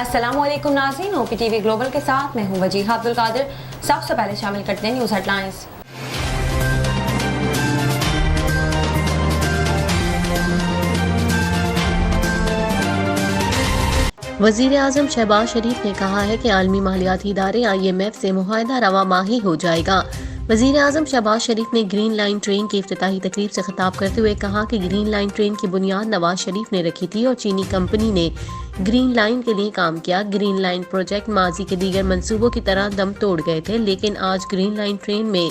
अस्सलाम वालेकुम नाज़रीन, ओपी टीवी ग्लोबल के साथ मैं हूं वजीहा अब्दुल कादिर। सबसे पहले शामिल करते हैं न्यूज़ हेडलाइंस। वज़ीर आज़म शहबाज शरीफ ने कहा है कि आलमी मालियाती इदारे IMF से मुआहदा रवा माही हो जाएगा। वज़ीर आज़म शहबाज शरीफ ने ग्रीन लाइन ट्रेन की इफ्तिताही तकरीब से खिताब करते हुए कहा कि ग्रीन लाइन ट्रेन की बुनियाद नवाज शरीफ ने रखी थी और चीनी कंपनी ने ग्रीन लाइन के लिए काम किया। ग्रीन लाइन प्रोजेक्ट माजी के दीगर मंसूबों की तरह दम तोड़ गए थे, लेकिन आज ग्रीन लाइन ट्रेन में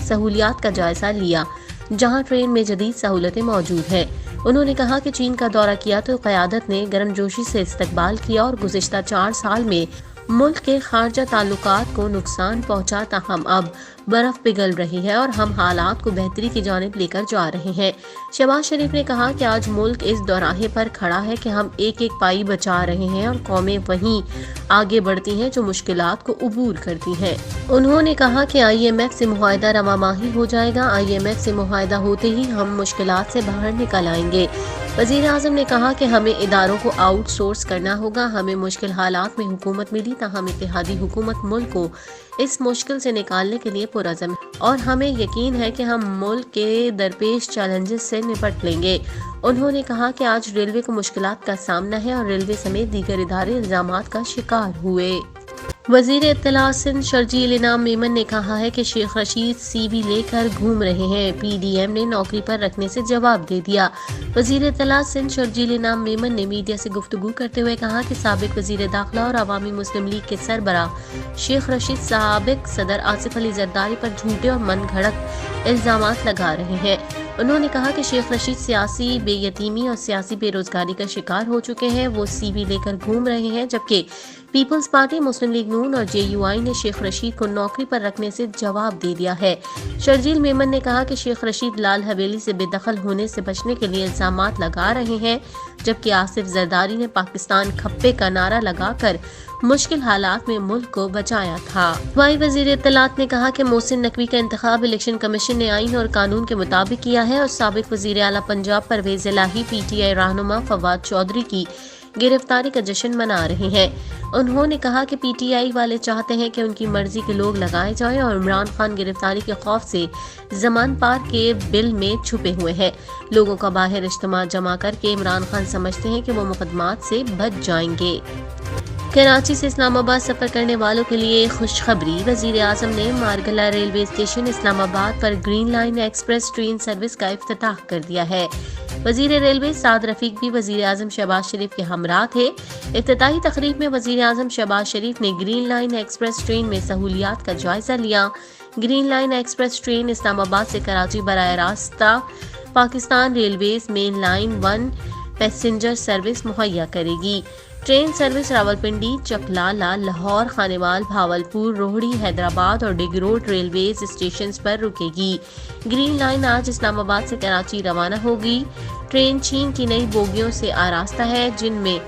सहूलियात का जायजा लिया जहां ट्रेन में जदीद सहूलतें मौजूद हैं। उन्होंने कहा कि चीन का दौरा किया तो क़यादत ने गर्मजोशी से इस्तकबाल किया और गुज़िश्ता 4 साल में मुल्क के खारजा ताल्लुकात को नुकसान पहुंचा, ताहम अब बर्फ पिघल रही है और हम हालात को बेहतरी की जानिब लेकर जा रहे हैं। शहबाज शरीफ ने कहा कि आज मुल्क इस दौराहे पर खड़ा है कि हम एक एक पाई बचा रहे हैं और कौमें वहीं आगे बढ़ती हैं जो मुश्किलात को उबूर करती हैं। उन्होंने कहा कि IMF से मुआहदा रवा माही हो जाएगा। IMF से मुआहदा होते ही हम मुश्किलात से बाहर निकल आएंगे। वज़ीर आज़म ने कहा कि हमें इदारों को आउटसोर्स करना होगा। हमें मुश्किल हालात में हुकूमत मिली, ताहम इत्तेहादी हुकूमत मुल्क को इस मुश्किल से निकालने के लिए पुरज़म और हमें यकीन है कि हम मुल्क के दरपेश चैलेंजेस से निपट लेंगे। उन्होंने कहा कि आज रेलवे को मुश्किलात का सामना है और रेलवे समेत दीगर इदारे इल्ज़ामात का शिकार हुए। वज़ीर इत्तला सिंध शर्जील इनाम मेमन ने कहा है कि शेख रशीद CV लेकर घूम रहे हैं। PDM ने नौकरी पर रखने से जवाब दे दिया। वज़ीर इत्तला सिंध शर्जील इनाम मेमन ने मीडिया से गुफ्तगू करते हुए कहा कि साबिक वज़ीर दाखिला और अवामी मुस्लिम लीग के सरबराह शेख रशीद साबिक सदर आसिफ अली जरदारी पर झूठे और मन घड़त इल्ज़ामात लगा रहे हैं। उन्होंने कहा कि शेख रशीद सियासी बेयतीमी और सियासी बेरोजगारी का शिकार हो चुके हैं। वो CV लेकर घूम रहे हैं, जबकि पीपल्स पार्टी, मुस्लिम लीग नून और JUI ने शेख रशीद को नौकरी पर रखने से जवाब दे दिया है। शर्जील मेमन ने कहा कि शेख रशीद लाल हवेली से बेदखल होने से बचने के लिए इल्जामात लगा रहे हैं, जबकि आसिफ जरदारी ने पाकिस्तान खप्पे का नारा लगाकर मुश्किल हालात में मुल्क को बचाया था। वाई वजीर इत्तलात ने कहा कि मोहसिन नकवी का इंतखाब इलेक्शन कमीशन ने आइन और कानून के मुताबिक किया है और साबिक वजीर आला पंजाब परवेज इलाही PTI रहनुमा फवाद चौधरी की गिरफ्तारी का जश्न मना रहे हैं। उन्होंने कहा कि PTI वाले चाहते हैं कि उनकी मर्जी के लोग लगाए जाएं और इमरान खान गिरफ्तारी के खौफ से जमान पार के बिल में छुपे हुए हैं। लोगों का बाहर इज्तिमा जमा करके इमरान खान समझते हैं कि वो मुकदमात से बच जाएंगे। कराची से इस्लामाबाद सफर करने वालों के लिए खुशखबरी। वजीर आजम ने मारगला रेलवे स्टेशन इस्लामाबाद पर green line express train service का इफ्तिताह कर दिया है। वजीर रेलवे साद रफीक भी वजीर आजम शहबाज शरीफ के हमराह थे। इफ्तिताही तकरीब में वजीर आजम शहबाज शरीफ ने ग्रीन लाइन एक्सप्रेस ट्रेन में सहूलियात का जायजा लिया। Green line express train Islamabad से कराची बराह रास्ता Pakistan railways main line 1 passenger service मुहैया करेगी। ट्रेन सर्विस रावलपिंडी, चकलाला, लाहौर, खानेवाल, भावलपुर, रोहड़ी, हैदराबाद और डिगरोड रेलवेज स्टेशन पर रुकेगी। ग्रीन लाइन आज इस्लामाबाद से कराची रवाना होगी। ट्रेन चीन की नई बोगियों से आरास्ता है, जिनमें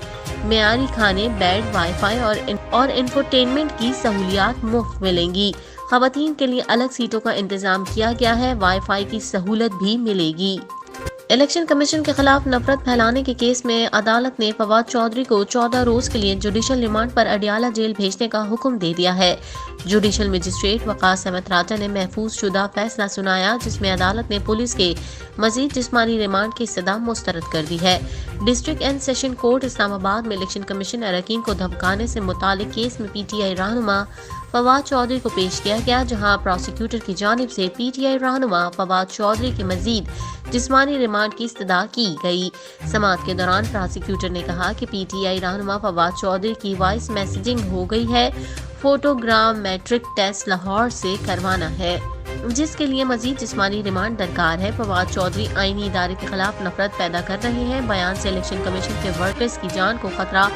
मेयारी खाने, बेड, वाईफाई और इंफोटेनमेंट की सहूलियात मुफ्त मिलेंगी। खवातीन के लिए अलग सीटों का इंतजाम किया गया है। वाईफाई की सहूलत भी मिलेगी। इलेक्शन कमीशन के खिलाफ नफरत फैलाने के केस में अदालत ने फवाद चौधरी को 14 रोज के लिए जुडिशल रिमांड पर अडियाला जेल भेजने का हुक्म दे दिया है। जुडिशल मजिस्ट्रेट वकास अहमद राजा ने महफूज शुदा फैसला सुनाया, जिसमें अदालत ने पुलिस के मजीद जिस्मानी रिमांड की इस्तदा मुस्तरद कर दी है। District and session court Islamabad में इलेक्शन कमीशन अरकान को धमकाने से मुतालिक केस में PTI रहनुमा फवाद चौधरी को पेश किया गया, जहां प्रोसिक्यूटर की जानिब से PTI रहनुमा फवाद चौधरी के मजीद जिस्मानी रिमांड की इस्तदा की गई। समाअत के दौरान प्रोसिक्यूटर ने कहा कि PTI रहनुमा फवाद चौधरी की वॉइस मैसेजिंग हो गई है। फोटोग्राम मैट्रिक टेस्ट लाहौर से करवाना है, जिसके लिए मजीद जिस्मानी रिमांड दरकार है। फवाद चौधरी आईनी इदारे के खिलाफ नफरत पैदा कर रहे हैं। बयान से इलेक्शन कमीशन के वर्कर्स की जान को खतरा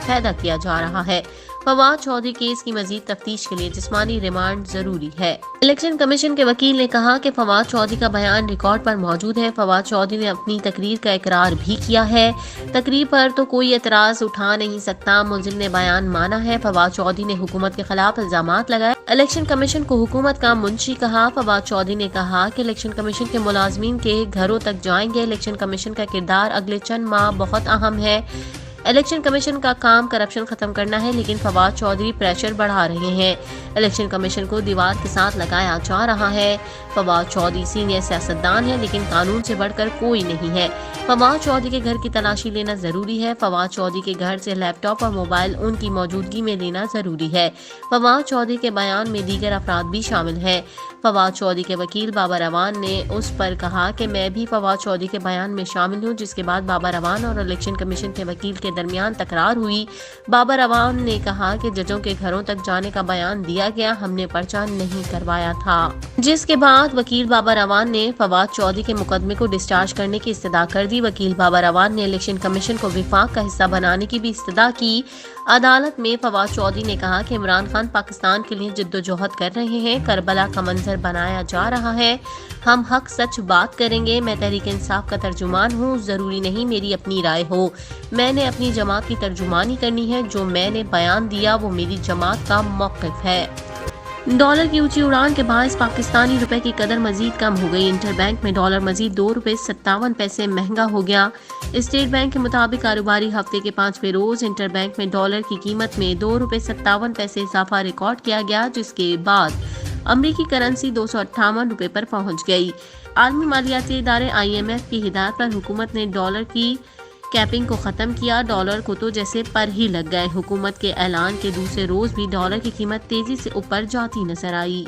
पैदा किया जा रहा है। फवाद चौधरी केस की मजीद तफ्तीश के लिए जिस्मानी रिमांड जरूरी है। इलेक्शन कमीशन के वकील ने कहा कि फवाद चौधरी का बयान रिकॉर्ड पर मौजूद है। फवाद चौधरी ने अपनी तकरीर का इकरार भी किया है। तकरीर पर तो कोई एतराज उठा नहीं सकता। मुलजिम ने बयान माना है। फवाद चौधरी ने हुकूमत के खिलाफ इल्जामात लगाए। इलेक्शन कमीशन को हुकूमत का मुंशी कहा। फवाद चौधरी ने कहा कि इलेक्शन कमीशन के मुलाजमीन के घरों तक जाएंगे। इलेक्शन कमीशन का किरदार अगले चंद माह बहुत अहम है। इलेक्शन कमीशन का काम करप्शन खत्म करना है, लेकिन फवाद चौधरी प्रेशर बढ़ा रहे हैं। इलेक्शन कमीशन को दीवार के साथ लगाया जा रहा है। फवाद चौधरी सीनियर सियासतदान है, लेकिन कानून से बढ़कर कोई नहीं है। फवाद चौधरी के घर की तलाशी लेना जरूरी है। फवाद चौधरी के घर से लैपटॉप और मोबाइल उनकी मौजूदगी में लेना जरूरी है। फवाद चौधरी के बयान में दीगर अफराद भी शामिल हैं। फवाद चौधरी के वकील बाबा रवान ने उस पर कहा कि मैं भी फवाद चौधरी के बयान में शामिल हूं, जिसके बाद बाबा रवान और इलेक्शन कमीशन के वकील के दरमियान तकरार हुई। बाबा रवान ने कहा कि जजों के घरों तक जाने का बयान दिया गया, हमने पर्चा नहीं करवाया था, जिसके बाद वकील बाबा रवान ने फवाद चौधरी के मुकदमे को डिस्चार्ज करने की इस्तदा कर दी। वकील बाबा रवान ने इलेक्शन कमीशन को विफाक का हिस्सा बनाने की भी इस्तदा की। अदालत में फवाद चौधरी ने कहा कि इमरान खान पाकिस्तान के लिए जिद्दोजहद कर रहे हैं, करबला का मंजर बनाया जा रहा है, हम हक सच बात करेंगे। मैं तहरीक इंसाफ का तर्जुमान हूँ, जरूरी नहीं मेरी अपनी राय हो, मैंने अपनी जमात की तर्जुमानी करनी है, जो मैंने बयान दिया वो मेरी जमात का मौक़िफ़ है। डॉलर की ऊंची उड़ान के बायस पाकिस्तानी रुपए की कदर मजीद कम हो गई। इंटरबैंक में डॉलर मजीद ₹2.57 महंगा हो गया। स्टेट बैंक के मुताबिक कारोबारी हफ्ते के 5वें रोज इंटरबैंक में डॉलर की कीमत में ₹2.57 इजाफा रिकॉर्ड किया गया, जिसके बाद अमरीकी करेंसी ₹258 पर पहुंच गई। आलमी मालियाती इदारे IMF की हिदायत पर हुकूमत ने डॉलर की कैपिंग को ख़त्म किया। डॉलर को तो जैसे पर ही लग गए। हुकूमत के ऐलान के दूसरे रोज़ भी डॉलर की कीमत तेज़ी से ऊपर जाती नजर आई।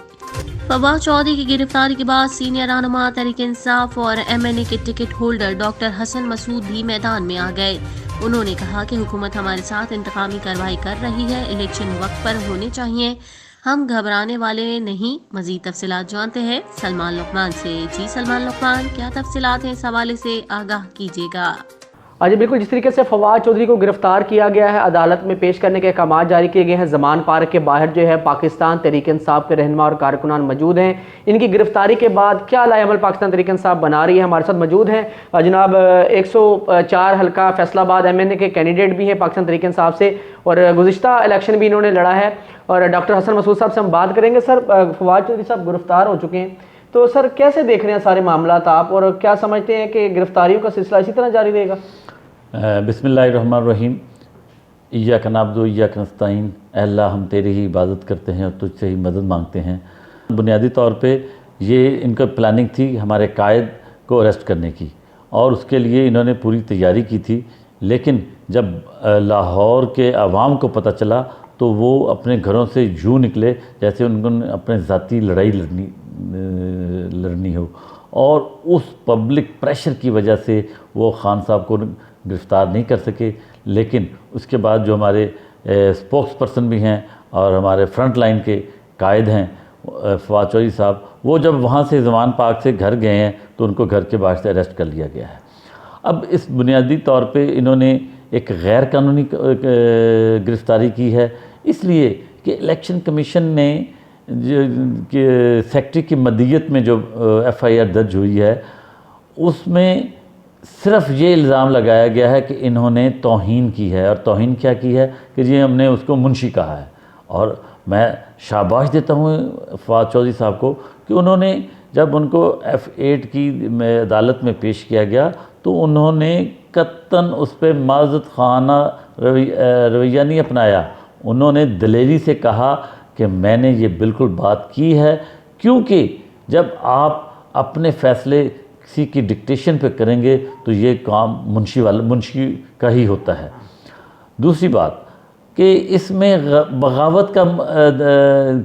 फवाद चौधरी की गिरफ्तारी के बाद सीनियर रहनुमा तहरीक इंसाफ और MNA के ticket holder doctor Hasan Masood भी मैदान में आ गए। उन्होंने कहा कि हुकूमत हमारे साथ इंतकामी कार्रवाई कर रही है, इलेक्शन वक्त पर होने चाहिए, हम घबराने वाले नहीं। मजीद तफसीलात जानते हैं सलमान लुकमान से। जी सलमान लुकमान, क्या तफसीलात हैं इस हवाले से, आगाह कीजिएगा। जी बिल्कुल, जिस तरीके से फवाद चौधरी को गिरफ्तार किया गया है, अदालत में पेश करने के अहकाम जारी किए गए हैं। ज़मान पार्क के बाहर जो है पाकिस्तान तहरीक इंसाफ के रहनुमा और कारकुनान मौजूद हैं। इनकी गिरफ्तारी के बाद क्या लाएअमल पाकिस्तान तहरीक इंसाफ बना रही है, हमारे साथ मौजूद हैं जनाब 104 हल्का फैसलाबाद MNA के कैंडिडेट भी हैं पाकिस्तान तहरीक इंसाफ से, और गुज़िश्ता इलेक्शन भी इन्होंने लड़ा है, और डॉक्टर हसन मसूद साहब से हम बात करेंगे। सर, फवाद चौधरी साहब गिरफ्तार हो चुके हैं, तो सर कैसे देख रहे हैं सारे मामलात आप, और क्या समझते हैं कि गिरफ्तारियों का सिलसिला इसी तरह जारी रहेगा? बिस्मिल्लाहिर्रहमानिर्रहीम, इय्याका नअब्दु व इय्याका नस्तईन, अल्लाह हम तेरी ही इबादत करते हैं और तुझसे ही मदद मांगते हैं। बुनियादी तौर पे ये इनका प्लानिंग थी हमारे कायद को अरेस्ट करने की, और उसके लिए इन्होंने पूरी तैयारी की थी। लेकिन जब लाहौर के अवाम को पता चला तो वो अपने घरों से यूँ निकले जैसे उनको अपने ज़ाती लड़ाई लड़नी हो, और उस पब्लिक प्रेशर की वजह से वो खान साहब को गिरफ़्तार नहीं कर सके। लेकिन उसके बाद जो हमारे स्पोक्स पर्सन भी हैं और हमारे फ्रंट लाइन के कायद हैं फवाद चौधरी साहब, वो जब वहाँ से ज़मान पार्क से घर गए हैं तो उनको घर के बाहर से अरेस्ट कर लिया गया है। अब इस बुनियादी तौर पे इन्होंने एक गैर कानूनी गिरफ़्तारी की है, इसलिए कि इलेक्शन कमीशन ने सेक्रेटरी की मदीयत में जो FIR दर्ज हुई है उसमें सिर्फ ये इल्ज़ाम लगाया गया है कि इन्होंने तौहीन की है। और तौहीन क्या की है कि जी हमने उसको मुंशी कहा है। और मैं शाबाश देता हूँ फवाद चौधरी साहब को कि उन्होंने जब उनको F8 की अदालत में पेश किया गया तो उन्होंने कत्तन उस पर माज़त खाना रवैया नहीं अपनाया। उन्होंने दिलेरी से कहा कि मैंने ये बिल्कुल बात की है, क्योंकि जब आप अपने फ़ैसले किसी की डिक्टेशन पे करेंगे तो ये काम मुंशी का ही होता है। दूसरी बात कि इसमें बगावत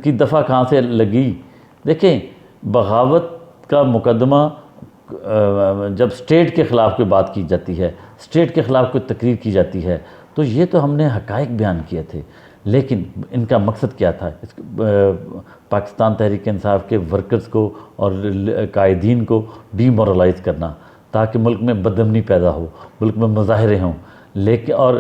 की दफ़ा कहाँ से लगी। देखें, बगावत का मुकदमा जब स्टेट के ख़िलाफ़ कोई बात की जाती है, स्टेट के ख़िलाफ़ कोई तकरीर की जाती है, तो ये तो हमने हक़ाइक़ बयान किए थे। लेकिन इनका मकसद क्या था? पाकिस्तान तहरीक इंसाफ के वर्कर्स को और कायदीन को डीमोरलाइज़ करना, ताकि मुल्क में बदअमनी पैदा हो, मुल्क में मुजाहरे हों। लेकिन और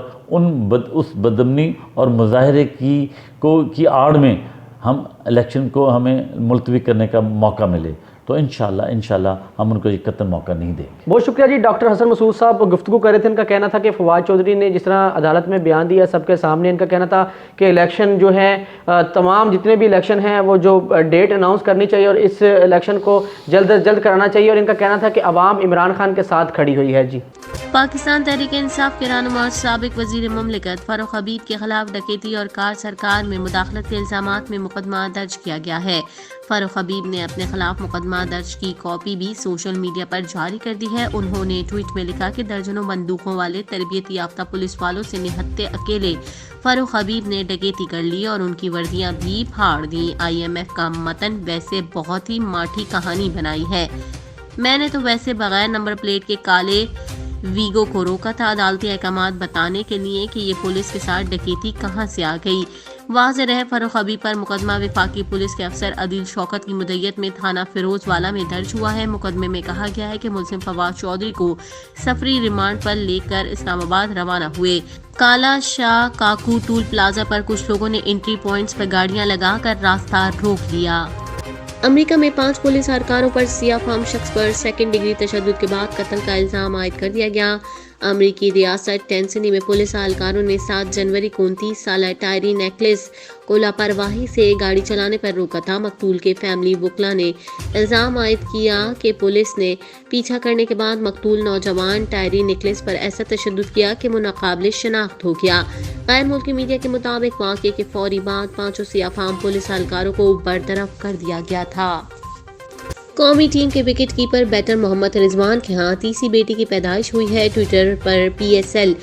उस बदअमनी और मुजाहरे की आड़ में हम इलेक्शन को हमें मुलतवी करने का मौका मिले, तो इंशाल्लाह हम उनको ये कतई मौका नहीं देंगे। बहुत शुक्रिया जी। डॉक्टर हसन मसूद साहब गुफ्तगू कर रहे थे, इनका कहना था कि फवाद चौधरी ने जिस तरह अदालत में बयान दिया सबके सामने, इनका कहना था कि इलेक्शन जो है तमाम जितने भी इलेक्शन हैं वो जो डेट अनाउंस करनी चाहिए और इस इलेक्शन को जल्द अज जल्द कराना चाहिए, और इनका कहना था कि अवाम इमरान खान के साथ खड़ी हुई है। जी पाकिस्तान तहरीक इंसाफ के रहनुमा और साबिक वजीर मुमलिकत फारूक हबीब के खिलाफ डकैती और कार सरकार में मुदाखलत के इल्जामात में मुकदमा दर्ज किया गया है। फारूक हबीब ने अपने खिलाफ मुकदमा दर्ज की कॉपी भी सोशल मीडिया पर जारी कर दी है। उन्होंने ट्वीट में लिखा कि दर्जनों बंदूकों वाले तरबियत याफ्ता पुलिस वालों से निहत्ते अकेले फारूक हबीब ने डकैती कर ली और उनकी वर्दियां भी फाड़ दी। IMF का मतन वैसे बहुत ही माठी कहानी बनाई है। मैंने तो वैसे बगैर नंबर प्लेट के काले वीगो को रोका था अदालती अहकामात बताने के लिए कि ये पुलिस के साथ डकैती कहां से आ गई। वाज़ेह रहे फारूक हबीब पर मुकदमा वफाकी पुलिस के अफसर अदिल शौकत की मुद्दत में थाना फिरोजवाला में दर्ज हुआ है। मुकदमे में कहा गया है कि मुलजिम फवाद चौधरी को सफरी रिमांड पर लेकर इस्लामाबाद रवाना हुए। काला शाह काकू टूल प्लाजा पर कुछ लोगों ने एंट्री पॉइंट्स पर गाड़ियां लगाकर रास्ता रोक लिया। अमेरिका में 5 पुलिस एहलकारों पर सियाफाम शख्स पर सेकंड डिग्री तशद्दुद के बाद कत्ल का इल्जाम आयद कर दिया गया। अमेरिकी रियासत टेनेसी में पुलिस एहलकारों ने 7 जनवरी को 29 साल टायरी नेकलेस को लापरवाही से गाड़ी चलाने पर रोका था। मकतूल के फैमिली वकला ने इल्जाम आयद किया कि पुलिस ने पीछा करने के बाद मकतूल नौजवान टायरी नेकलेस पर ऐसा तशद्दुद किया कि वो नाकाबिल शनाख्त हो गया। गैर मुल्की मीडिया के मुताबिक वाक़े के फौरी बाद 5 सियाफाम पुलिस एहलकारों को बरतरफ कर दिया गया था। कौमी टीम के wicket keeper batter Mohammad Rizwan के यहाँ तीसरी बेटी की पैदाइश हुई है। ट्विटर पर PSL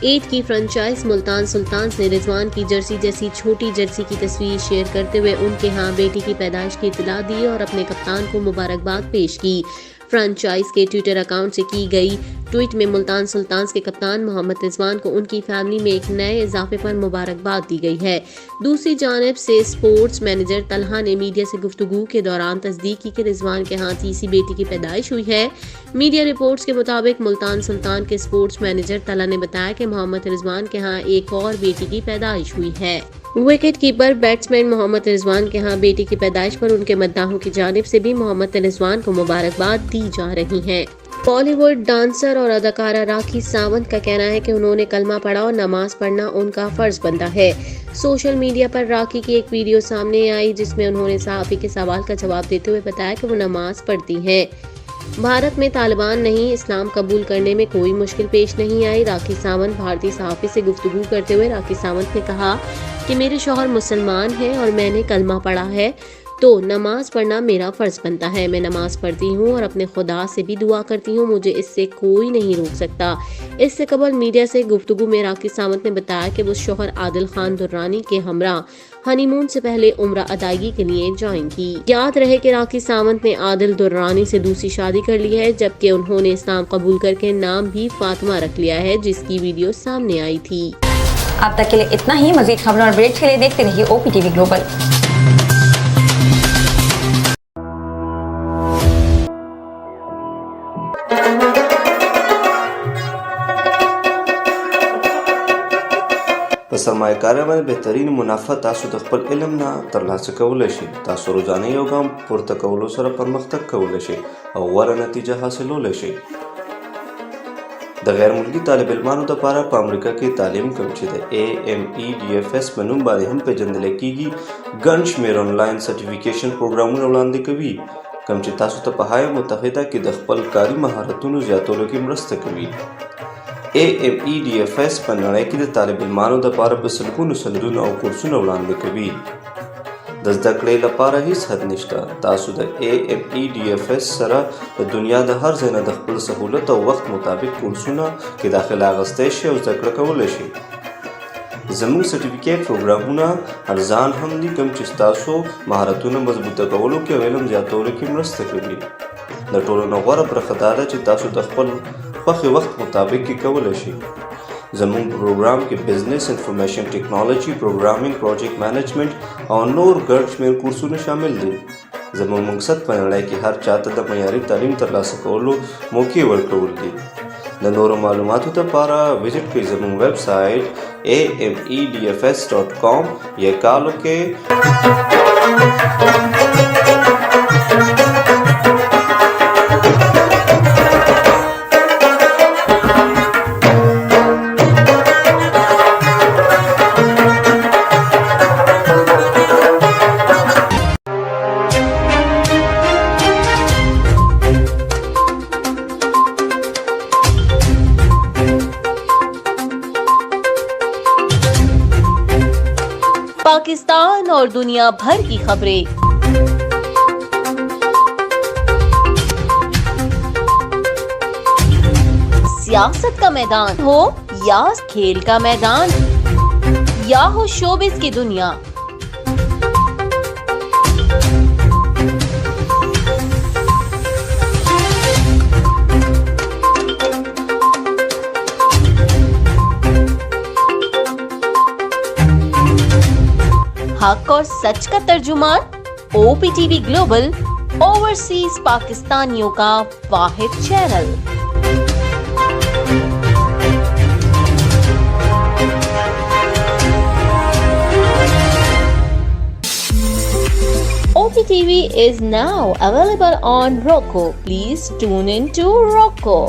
8 की फ्रेंचाइज मुल्तान सुल्तान्स ने रिजवान की जर्सी जैसी छोटी जर्सी की तस्वीर शेयर करते हुए उनके यहाँ बेटी की पैदाइश की इत्तला दी और अपने कप्तान को मुबारकबाद पेश की। फ्रेंचाइज के ट्विटर अकाउंट से की गई ट्वीट में मुल्तान सुल्तान्स के कप्तान मोहम्मद रिजवान को उनकी फैमिली में एक नए इजाफे पर मुबारकबाद दी गई है। दूसरी जानिब से स्पोर्ट्स मैनेजर तलहा ने मीडिया से गुफ्तगू के दौरान तस्दीक की कि रिजवान के यहाँ तीसरी बेटी की पैदाइश हुई है। मीडिया रिपोर्ट्स के मुताबिक मुल्तान सुल्तान के स्पोर्ट्स मैनेजर तलहा ने बताया कि मोहम्मद रिजवान के यहाँ एक और बेटी की पैदाइश हुई है। Wicket keeper batsman Mohammad Rizwan के यहाँ बेटी की पैदाइश पर उनके मद्दाहों की जानिब से भी मोहम्मद रिजवान को मुबारकबाद दी जा रही है। बॉलीवुड डांसर और अदाकारा राखी सावंत का कहना है कि उन्होंने कलमा पढ़ा और नमाज पढ़ना उनका फर्ज बनता है। सोशल मीडिया पर राखी की एक वीडियो सामने आई जिसमें उन्होंने सहाफ़ी के सवाल का जवाब देते हुए बताया कि वो नमाज पढ़ती हैं। भारत में तालिबान नहीं, इस्लाम कबूल करने में कोई मुश्किल पेश नहीं आई। राखी सावंत भारतीय सहाफ़ी से गुफ्तगू करते हुए राखी सावंत ने कहा कि मेरे शौहर मुसलमान हैं और मैंने कलमा पढ़ा है तो नमाज पढ़ना मेरा फ़र्ज़ बनता है। मैं नमाज पढ़ती हूँ और अपने खुदा से भी दुआ करती हूँ, मुझे इससे कोई नहीं रोक सकता। इससे कबल मीडिया से गुफ्तगू में राखी सावंत ने बताया कि वो शौहर आदिल खान दुर्रानी के हमरा हनीमून से पहले उम्रा अदायगी के लिए जाएंगी। याद रहे कि राखी सावंत ने आदिल दुर्रानी से दूसरी शादी कर ली है, जबकि उन्होंने इस्लाम कबूल करके नाम भी फातिमा रख लिया है, जिसकी वीडियो सामने आई थी। अब तक के लिए इतना ही। मजीद खबरों और अपडेट्स के लिए देखते रहिए OPTV ग्लोबल। په سرمایه‌کارۍ باندې بهترین منافع تاسو د خپل علم نه ترلاسه کولی شئ. تاسو روزانه یو ګام پورته کولو سره پرمختګ کولی شئ او غوره نتیجه حاصلولی شئ. د غیر ملکی طالب علمانو لپاره په امریکا کې تعلیم کوم چې د AMEDFS په نوم باندې هم پیژندل کیږي ګڼ شمېر آنلاین سرټیفیکیشن پروګرامونه وړاندې کوي کوم چې تاسو ته په هایه متحده کې د خپل کاري مهارتونو زیاتولو کې مرسته کوي. AMEDFS په نړۍ کې د طالب علمانو لپاره په سلګونو سندونه او کورسونه وړاندې کوي. د زده کړې لپاره هیڅ حد نشته. تاسو د AMEDFS سره د دنیا د هر ځای نه د خپل سهولت او وخت مطابق کورسونه کې داخله اخیستی شئ او زده کړه کولی شئ. زموږ سرټیفیکیټ پروګرامونه ارزان هم دي کوم چې ستاسو مهارتونه مضبوطه کولو کې او علم زیاتولو کې مرسته کوي. د ټولو نه غوره برخه دا ده چې تاسو د خپل خوښې وخت مطابق کې کولی شئ. زموږ پروګرام کې بزنس، انفارمیشن ټیکنالوژي، پروګرامینګ، پروجیکټ مینجمنټ او نور ګڼ شمېر کورسونه شامل دي. زموږ مقصد په نړۍ کې هر چاته د معیاري تعلیم ترلاسه کولو موقع ورکول دي. د نورو معلوماتو لپاره وزټ کړئ زموږ ویب سایټ amedfs.com یا کال وکړئ और दुनिया भर की खबरें। सियासत का मैदान हो या खेल का मैदान या हो शोबिस की दुनिया, हक और सच का तर्जुमान OPTV ग्लोबल, ओवरसीज पाकिस्तानियों का वाहिद channel. OPTV is now available on Roku. Please tune in to Roku.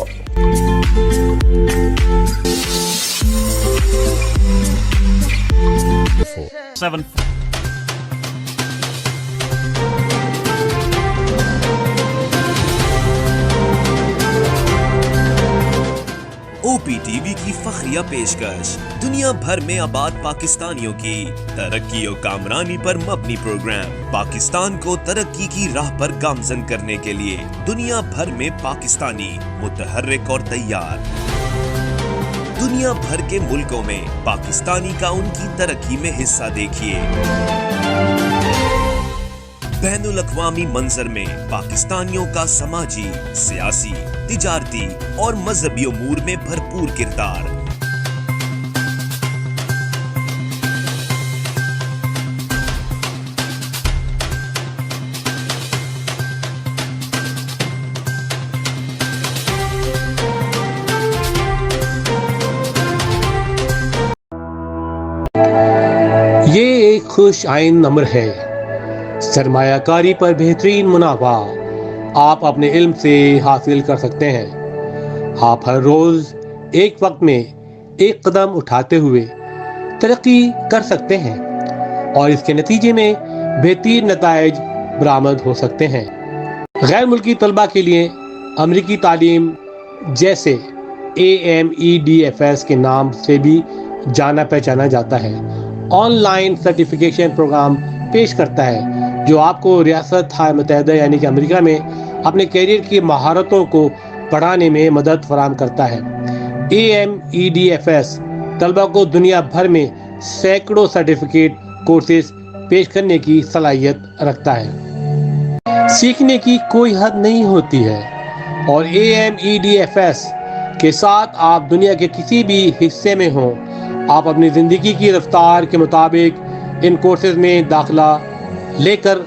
OPTV की फखरिया पेशकश दुनिया भर में आबाद पाकिस्तानियों की तरक्की और कामरानी पर मबनी प्रोग्राम पाकिस्तान को तरक्की की राह पर गामजन करने के लिए दुनिया भर में पाकिस्तानी मुतहर्रिक और तैयार। दुनिया भर के मुल्कों में पाकिस्तानी का उनकी तरक्की में हिस्सा देखिए। बैनुल अक़वामी मंजर में पाकिस्तानियों का समाजी, सियासी, तिजारती और मजहबी उमूर में भरपूर किरदार। ये एक खुश आइन अमर है, सरमायाकारी पर बेहतरीन मुनाफा आप अपने इल्म से हासिल कर सकते हैं। आप हर रोज एक वक्त में एक कदम उठाते हुए तरक्की कर सकते हैं और इसके नतीजे में बेहतरीन नताइज बरामद हो सकते हैं। गैर मुल्की तलबा के लिए अमरीकी तालीम जैसे AMEDFS के नाम से भी जाना पहचाना जाता है, ऑनलाइन सर्टिफिकेशन प्रोग्राम पेश करता है जो आपको रियासत मुत्तहिदा यानी कि अमेरिका में अपने कैरियर की महारतों को बढ़ाने में मदद फराहम करता है। AMEDFS तलबा को दुनिया भर में सैकड़ों सर्टिफिकेट कोर्सेज पेश करने की सलाहियत रखता है। सीखने की कोई हद नहीं होती है और AMEDFS के साथ आप दुनिया के किसी भी हिस्से में हों, आप अपनी ज़िंदगी की रफ्तार के मुताबिक इन कोर्सेज में दाखिला लेकर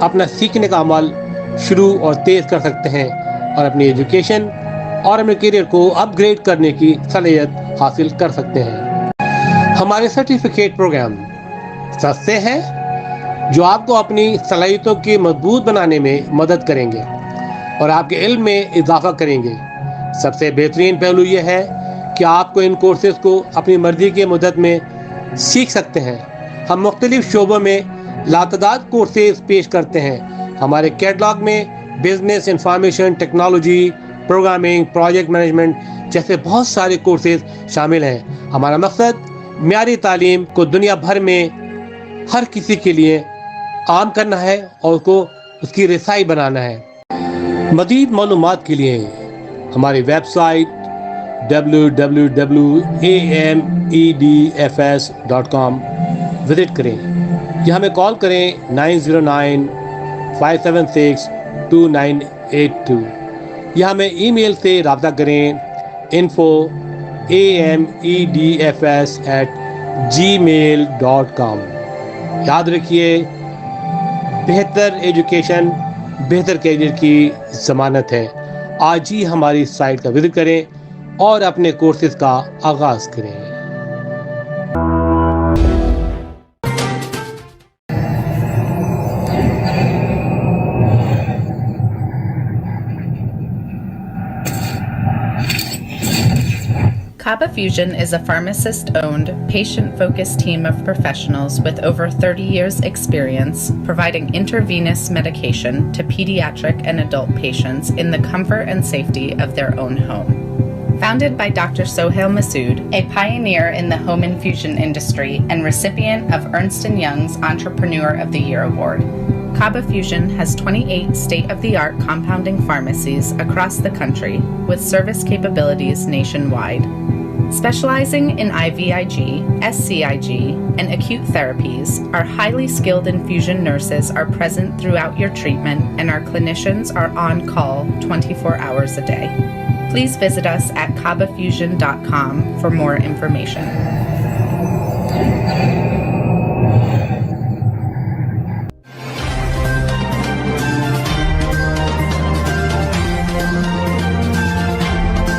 अपना सीखने का अमल शुरू और तेज़ कर सकते हैं और अपनी एजुकेशन और अपने करियर को अपग्रेड करने की सलाहियत हासिल कर सकते हैं। हमारे सर्टिफिकेट प्रोग्राम सस्ते हैं जो आपको अपनी सलाहियतों की मजबूत बनाने में मदद करेंगे और आपके इल्म में इजाफा करेंगे। सबसे बेहतरीन पहलू यह है कि आपको इन कोर्सेज को अपनी मर्जी के मुद्दत में सीख सकते हैं। हम मुख्तलिफ शोबों में लातदाद कोर्सेज पेश करते हैं। हमारे कैटलॉग में business information technology, programming, project management जैसे बहुत सारे कोर्सेज शामिल हैं। हमारा मकसद म्यारी तालीम को दुनिया भर में हर किसी के लिए आम करना है और उसको उसकी रसाई बनाना है। मज़ीद मालूमात के लिए हमारी वेबसाइट www.amedfs.com विजिट करें या हमें कॉल करें 909-576-2982 या हमें ईमेल से रब्ता करें info@amedfs@gmail.com। याद रखिए, बेहतर एजुकेशन बेहतर करियर की ज़मानत है। आज ही हमारी साइट का विजिट करें और अपने कोर्सेज का आगाज़ करें। Kaba Fusion is a pharmacist-owned, patient-focused team of professionals with over 30 years' experience providing intravenous medication to pediatric and adult patients in the comfort and safety of their own home. Founded by Dr. Sohail Masood, a pioneer in the home infusion industry and recipient of Ernst & Young's Entrepreneur of the Year Award, Kaba Fusion has 28 state-of-the-art compounding pharmacies across the country with service capabilities nationwide. Specializing in IVIG, SCIG, and acute therapies, our highly skilled infusion nurses are present throughout your treatment and our clinicians are on call 24 hours a day. Please visit us at kabafusion.com for more information.